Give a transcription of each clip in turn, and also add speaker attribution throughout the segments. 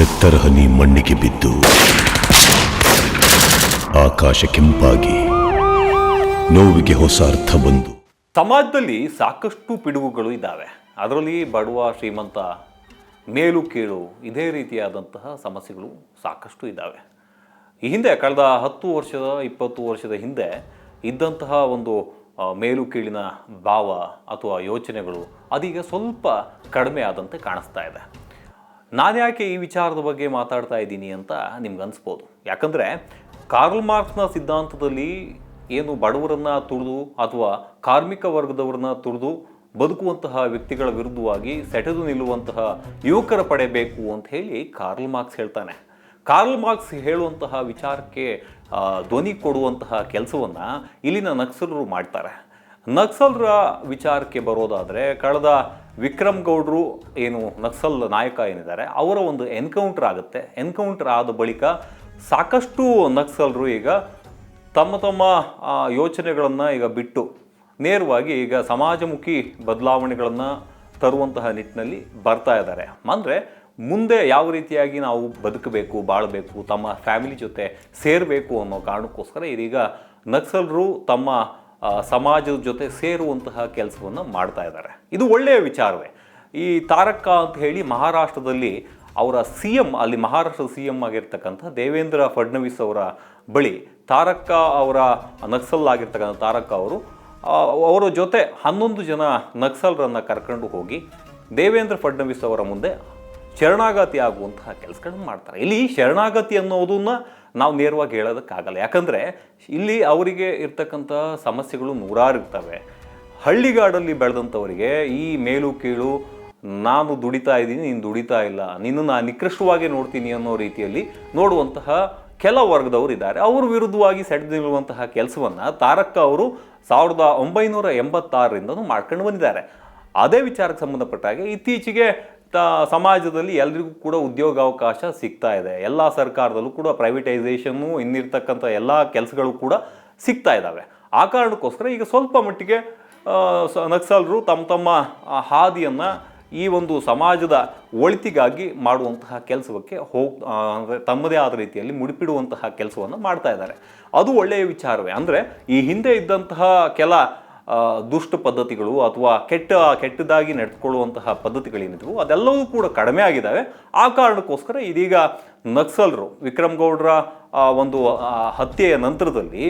Speaker 1: ನೆತ್ತರಹನಿ ಮಣ್ಣಿಗೆ ಬಿದ್ದು ಆಕಾಶ ಕೆಂಪಾಗಿ ನೋವಿಗೆ ಹೊಸ ಅರ್ಥ ಬಂದು.
Speaker 2: ಸಮಾಜದಲ್ಲಿ ಸಾಕಷ್ಟು ಪಿಡುಗುಗಳು ಇದ್ದಾವೆ. ಅದರಲ್ಲಿ ಬಡವ ಶ್ರೀಮಂತ, ಮೇಲು ಕೀಳು, ಇದೇ ರೀತಿಯಾದಂತಹ ಸಮಸ್ಯೆಗಳು ಸಾಕಷ್ಟು ಇದ್ದಾವೆ. ಈ ಹಿಂದೆ ಕಳೆದ 10 ವರ್ಷದ 20 ವರ್ಷದ ಹಿಂದೆ ಇದ್ದಂತಹ ಒಂದು ಮೇಲು ಕೀಳಿನ ಭಾವ ಅಥವಾ ಯೋಚನೆಗಳು ಅದೀಗ ಸ್ವಲ್ಪ ಕಡಿಮೆ ಆದಂತೆ ಕಾಣಿಸ್ತಾ ಇದೆ. ನಾನು ಯಾಕೆ ಈ ವಿಚಾರದ ಬಗ್ಗೆ ಮಾತಾಡ್ತಾ ಇದ್ದೀನಿ ಅಂತ ನಿಮ್ಗೆ ಅನಿಸ್ಬೋದು. ಯಾಕಂದರೆ ಕಾರ್ಲ್ ಮಾರ್ಕ್ಸ್ನ ಸಿದ್ಧಾಂತದಲ್ಲಿ ಏನು ಬಡವರನ್ನು ತುಳಿದು ಅಥವಾ ಕಾರ್ಮಿಕ ವರ್ಗದವರನ್ನ ತುಳಿದು ಬದುಕುವಂತಹ ವ್ಯಕ್ತಿಗಳ ವಿರುದ್ಧವಾಗಿ ಸೆಟೆದು ನಿಲ್ಲುವಂತಹ ಯುವಕರ ಪಡೆ ಬೇಕು ಅಂತ ಹೇಳಿ ಕಾರ್ಲ್ ಮಾರ್ಕ್ಸ್ ಹೇಳ್ತಾನೆ. ಕಾರ್ಲ್ ಮಾರ್ಕ್ಸ್ ಹೇಳುವಂತಹ ವಿಚಾರಕ್ಕೆ ಧ್ವನಿ ಕೊಡುವಂತಹ ಕೆಲಸವನ್ನು ಇಲ್ಲಿನ ನಕ್ಸಲರು ಮಾಡ್ತಾರೆ. ನಕ್ಸಲರ ವಿಚಾರಕ್ಕೆ ಬರೋದಾದರೆ ಕಳೆದ ವಿಕ್ರಮ್ ಗೌಡ್ರು ಏನು ನಕ್ಸಲ್ ನಾಯಕ ಏನಿದ್ದಾರೆ ಅವರ ಒಂದು ಎನ್ಕೌಂಟರ್ ಆಗುತ್ತೆ. ಎನ್ಕೌಂಟರ್ ಆದ ಬಳಿಕ ಸಾಕಷ್ಟು ನಕ್ಸಲರು ಈಗ ತಮ್ಮ ಯೋಚನೆಗಳನ್ನು ಈಗ ಬಿಟ್ಟು ನೇರವಾಗಿ ಈಗ ಸಮಾಜಮುಖಿ ಬದಲಾವಣೆಗಳನ್ನು ತರುವಂತಹ ನಿಟ್ಟಿನಲ್ಲಿ ಬರ್ತಾ ಇದ್ದಾರೆ. ಅಂದರೆ ಮುಂದೆ ಯಾವ ರೀತಿಯಾಗಿ ನಾವು ಬದುಕಬೇಕು, ಬಾಳಬೇಕು, ತಮ್ಮ ಫ್ಯಾಮಿಲಿ ಜೊತೆ ಸೇರಬೇಕು ಅನ್ನೋ ಕಾರಣಕ್ಕೋಸ್ಕರ ಇದೀಗ ನಕ್ಸಲರು ತಮ್ಮ ಸಮಾಜದ ಜೊತೆ ಸೇರುವಂತಹ ಕೆಲಸವನ್ನು ಮಾಡ್ತಾ ಇದ್ದಾರೆ. ಇದು ಒಳ್ಳೆಯ ವಿಚಾರವೇ. ಈ ತಾರಕ ಅಂತ ಹೇಳಿ ಮಹಾರಾಷ್ಟ್ರದಲ್ಲಿ ಅವರ CM, ಅಲ್ಲಿ ಮಹಾರಾಷ್ಟ್ರದ CM ಆಗಿರ್ತಕ್ಕಂಥ ದೇವೇಂದ್ರ ಫಡ್ನವೀಸ್ ಅವರ ಬಳಿ ತಾರಕ ಅವರ ನಕ್ಸಲ್ ಆಗಿರ್ತಕ್ಕಂಥ ತಾರಕ ಅವರ ಜೊತೆ 11 ಜನ ನಕ್ಸಲರನ್ನು ಕರ್ಕೊಂಡು ಹೋಗಿ ದೇವೇಂದ್ರ ಫಡ್ನವೀಸ್ ಅವರ ಮುಂದೆ ಶರಣಾಗತಿ ಆಗುವಂತಹ ಕೆಲಸಗಳನ್ನು ಮಾಡ್ತಾರೆ. ಇಲ್ಲಿ ಶರಣಾಗತಿ ಅನ್ನೋದನ್ನ ನಾವು ನೇರವಾಗಿ ಹೇಳೋದಕ್ಕಾಗಲ್ಲ. ಯಾಕಂದರೆ ಇಲ್ಲಿ ಅವರಿಗೆ ಇರ್ತಕ್ಕಂಥ ಸಮಸ್ಯೆಗಳು ನೂರಾರು ಇರ್ತವೆ. ಹಳ್ಳಿಗಾಡಲ್ಲಿ ಬೆಳೆದಂಥವರಿಗೆ ಈ ಮೇಲು ಕೀಳು, ನಾನು ದುಡಿತಾ ಇದ್ದೀನಿ, ನೀನು ದುಡಿತಾ ಇಲ್ಲ, ನಿನ್ನನ್ನು ನಿಕೃಷ್ಟವಾಗಿ ನೋಡ್ತೀನಿ ಅನ್ನೋ ರೀತಿಯಲ್ಲಿ ನೋಡುವಂತಹ ಕೆಲ ವರ್ಗದವರು ಇದ್ದಾರೆ. ಅವ್ರ ವಿರುದ್ಧವಾಗಿ ಸೆಟೆದು ನಿಲ್ಲುವಂತಹ ಕೆಲಸವನ್ನು ತಾರಕ ಅವರು 1986ರಿಂದನೂ ಮಾಡ್ಕೊಂಡು ಬಂದಿದ್ದಾರೆ. ಅದೇ ವಿಚಾರಕ್ಕೆ ಸಂಬಂಧಪಟ್ಟ ಹಾಗೆ ಇತ್ತೀಚೆಗೆ ಸಮಾಜದಲ್ಲಿ ಎಲ್ರಿಗೂ ಕೂಡ ಉದ್ಯೋಗಾವಕಾಶ ಸಿಗ್ತಾ ಇದೆ. ಎಲ್ಲ ಸರ್ಕಾರದಲ್ಲೂ ಕೂಡ ಪ್ರೈವೇಟೈಸೇಷನ್ನು, ಇನ್ನಿರ್ತಕ್ಕಂಥ ಎಲ್ಲ ಕೆಲಸಗಳು ಕೂಡ ಸಿಗ್ತಾ ಇದ್ದಾವೆ. ಆ ಕಾರಣಕ್ಕೋಸ್ಕರ ಈಗ ಸ್ವಲ್ಪ ಮಟ್ಟಿಗೆ ನಕ್ಸಲರು ತಮ್ಮ ಹಾದಿಯನ್ನು ಈ ಒಂದು ಸಮಾಜದ ಒಳಿತಿಗಾಗಿ ಮಾಡುವಂತಹ ಕೆಲಸಕ್ಕೆ ಅಂದರೆ ತಮ್ಮದೇ ಆದ ರೀತಿಯಲ್ಲಿ ಮುಡಿಪಿಡುವಂತಹ ಕೆಲಸವನ್ನು ಮಾಡ್ತಾ ಇದ್ದಾರೆ. ಅದು ಒಳ್ಳೆಯ ವಿಚಾರವೇ. ಅಂದರೆ ಈ ಹಿಂದೆ ಇದ್ದಂತಹ ಕೆಲ ದುಷ್ಟ ಪದ್ಧತಿಗಳು ಅಥವಾ ಕೆಟ್ಟದಾಗಿ ನಡೆದುಕೊಳ್ಳುವಂತಹ ಪದ್ಧತಿಗಳೇನಿದ್ವು ಅದೆಲ್ಲವೂ ಕೂಡ ಕಡಿಮೆ ಆಗಿದ್ದಾವೆ. ಆ ಕಾರಣಕ್ಕೋಸ್ಕರ ಇದೀಗ ನಕ್ಸಲರು ವಿಕ್ರಮ್ ಗೌಡ್ರ ಒಂದು ಹತ್ಯೆಯ ನಂತರದಲ್ಲಿ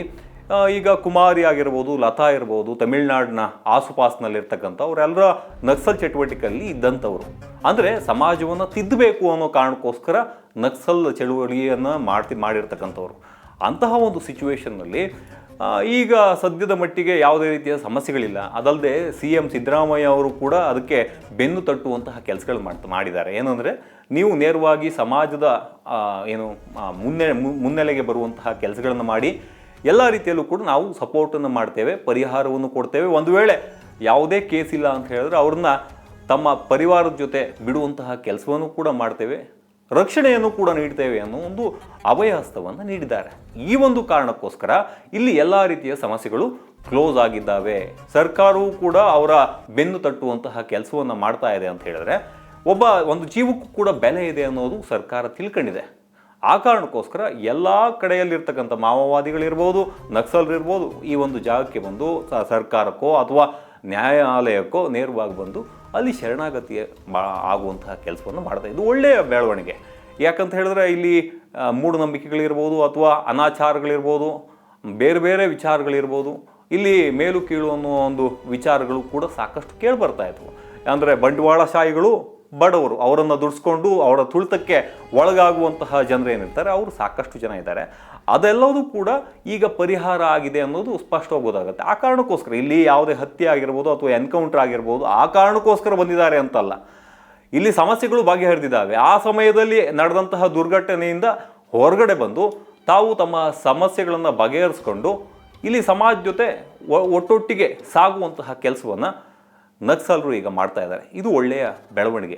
Speaker 2: ಈಗ ಕುಮಾರಿ ಆಗಿರ್ಬೋದು, ಲತಾ ಇರ್ಬೋದು, ತಮಿಳುನಾಡಿನ ಆಸುಪಾಸಿನಲ್ಲಿರ್ತಕ್ಕಂಥ ಅವರೆಲ್ಲರ ನಕ್ಸಲ್ ಚಟುವಟಿಕೆಯಲ್ಲಿ ಇದ್ದಂಥವ್ರು. ಅಂದರೆ ಸಮಾಜವನ್ನು ತಿದ್ದಬೇಕು ಅನ್ನೋ ಕಾರಣಕ್ಕೋಸ್ಕರ ನಕ್ಸಲ್ ಚಳುವಳಿಯನ್ನು ಮಾಡಿರ್ತಕ್ಕಂಥವ್ರು. ಅಂತಹ ಒಂದು ಸಿಚುವೇಷನ್ನಲ್ಲಿ ಈಗ ಸದ್ಯದ ಮಟ್ಟಿಗೆ ಯಾವುದೇ ರೀತಿಯ ಸಮಸ್ಯೆಗಳಿಲ್ಲ. ಅದಲ್ಲದೆ CM ಸಿದ್ದರಾಮಯ್ಯ ಅವರು ಕೂಡ ಅದಕ್ಕೆ ಬೆನ್ನು ತಟ್ಟುವಂತಹ ಕೆಲಸಗಳು ಮಾಡಿದ್ದಾರೆ. ಏನಂದರೆ ನೀವು ನೇರವಾಗಿ ಸಮಾಜದ ಏನು ಮುನ್ನೆಲೆಗೆ ಬರುವಂತಹ ಕೆಲಸಗಳನ್ನು ಮಾಡಿ ಎಲ್ಲ ರೀತಿಯಲ್ಲೂ ಕೂಡ ನಾವು ಸಪೋರ್ಟನ್ನು ಮಾಡ್ತೇವೆ, ಪರಿಹಾರವನ್ನು ಕೊಡ್ತೇವೆ. ಒಂದು ವೇಳೆ ಯಾವುದೇ ಕೇಸ್ ಇಲ್ಲ ಅಂತ ಹೇಳಿದ್ರೆ ಅವ್ರನ್ನ ತಮ್ಮ ಪರಿವಾರದ ಜೊತೆ ಬಿಡುವಂತಹ ಕೆಲಸವನ್ನು ಕೂಡ ಮಾಡ್ತೇವೆ, ರಕ್ಷಣೆಯನ್ನು ಕೂಡ ನೀಡ್ತೇವೆ ಅನ್ನೋ ಒಂದು ಅಭಯಹಸ್ತವನ್ನು ನೀಡಿದ್ದಾರೆ. ಈ ಒಂದು ಕಾರಣಕ್ಕೋಸ್ಕರ ಇಲ್ಲಿ ಎಲ್ಲ ರೀತಿಯ ಸಮಸ್ಯೆಗಳು ಕ್ಲೋಸ್ ಆಗಿದ್ದಾವೆ. ಸರ್ಕಾರವೂ ಕೂಡ ಅವರ ಬೆನ್ನು ತಟ್ಟುವಂತಹ ಕೆಲಸವನ್ನು ಮಾಡ್ತಾ ಇದೆ ಅಂತ ಹೇಳಿದ್ರೆ ಒಂದು ಜೀವಕ್ಕೂ ಕೂಡ ಬೆಲೆ ಇದೆ ಅನ್ನೋದು ಸರ್ಕಾರ ತಿಳ್ಕೊಂಡಿದೆ. ಆ ಕಾರಣಕ್ಕೋಸ್ಕರ ಎಲ್ಲ ಕಡೆಯಲ್ಲಿರ್ತಕ್ಕಂಥ ಮಾವೋವಾದಿಗಳಿರ್ಬೋದು, ನಕ್ಸಲರಿರ್ಬೋದು ಈ ಒಂದು ಜಾಗಕ್ಕೆ ಬಂದು ಸರ್ಕಾರಕ್ಕೋ ಅಥವಾ ನ್ಯಾಯಾಲಯಕ್ಕೋ ನೇರವಾಗಿ ಬಂದು ಅಲ್ಲಿ ಶರಣಾಗತಿ ಆಗುವಂತಹ ಕೆಲಸವನ್ನು ಮಾಡ್ತಾ ಇದು ಒಳ್ಳೆಯ ಬೆಳವಣಿಗೆ. ಯಾಕಂತ ಹೇಳಿದ್ರೆ ಇಲ್ಲಿ ಮೂಢನಂಬಿಕೆಗಳಿರ್ಬೋದು ಅಥವಾ ಅನಾಚಾರಗಳಿರ್ಬೋದು, ಬೇರೆ ಬೇರೆ ವಿಚಾರಗಳಿರ್ಬೋದು, ಇಲ್ಲಿ ಮೇಲು ಕೀಳು ಅನ್ನೋ ಒಂದು ವಿಚಾರಗಳು ಕೂಡ ಸಾಕಷ್ಟು ಕೇಳಿಬರ್ತಾ ಇದ್ವು. ಅಂದರೆ ಬಂಡವಾಳಶಾಹಿಗಳು ಬಡವರು ಅವರನ್ನು ದುಡಿಸ್ಕೊಂಡು ಅವರ ತುಳಿತಕ್ಕೆ ಒಳಗಾಗುವಂತಹ ಜನರೇನಿರ್ತಾರೆ ಅವರು ಸಾಕಷ್ಟು ಜನ ಇದ್ದಾರೆ. ಅದೆಲ್ಲವೂ ಕೂಡ ಈಗ ಪರಿಹಾರ ಆಗಿದೆ ಅನ್ನೋದು ಸ್ಪಷ್ಟವಾಗಿ ಗೊತ್ತಾಗುತ್ತೆ. ಆ ಕಾರಣಕ್ಕೋಸ್ಕರ ಇಲ್ಲಿ ಯಾವುದೇ ಹತ್ಯೆ ಆಗಿರ್ಬೋದು ಅಥವಾ ಎನ್ಕೌಂಟರ್ ಆಗಿರ್ಬೋದು ಆ ಕಾರಣಕ್ಕೋಸ್ಕರ ಬಂದಿದ್ದಾರೆ ಅಂತಲ್ಲ. ಇಲ್ಲಿ ಸಮಸ್ಯೆಗಳು ಬಗೆಹರಿದಿದ್ದಾವೆ. ಆ ಸಮಯದಲ್ಲಿ ನಡೆದಂತಹ ದುರ್ಘಟನೆಯಿಂದ ಹೊರಗಡೆ ಬಂದು ತಾವು ತಮ್ಮ ಸಮಸ್ಯೆಗಳನ್ನು ಬಗೆಹರಿಸ್ಕೊಂಡು ಇಲ್ಲಿ ಸಮಾಜ ಜೊತೆ ಒಟ್ಟೊಟ್ಟಿಗೆ ಸಾಗುವಂತಹ ಕೆಲಸವನ್ನು ನಕ್ಸಲರು ಈಗ ಮಾಡ್ತಾ ಇದ್ದಾರೆ. ಇದು ಒಳ್ಳೆಯ ಬೆಳವಣಿಗೆ.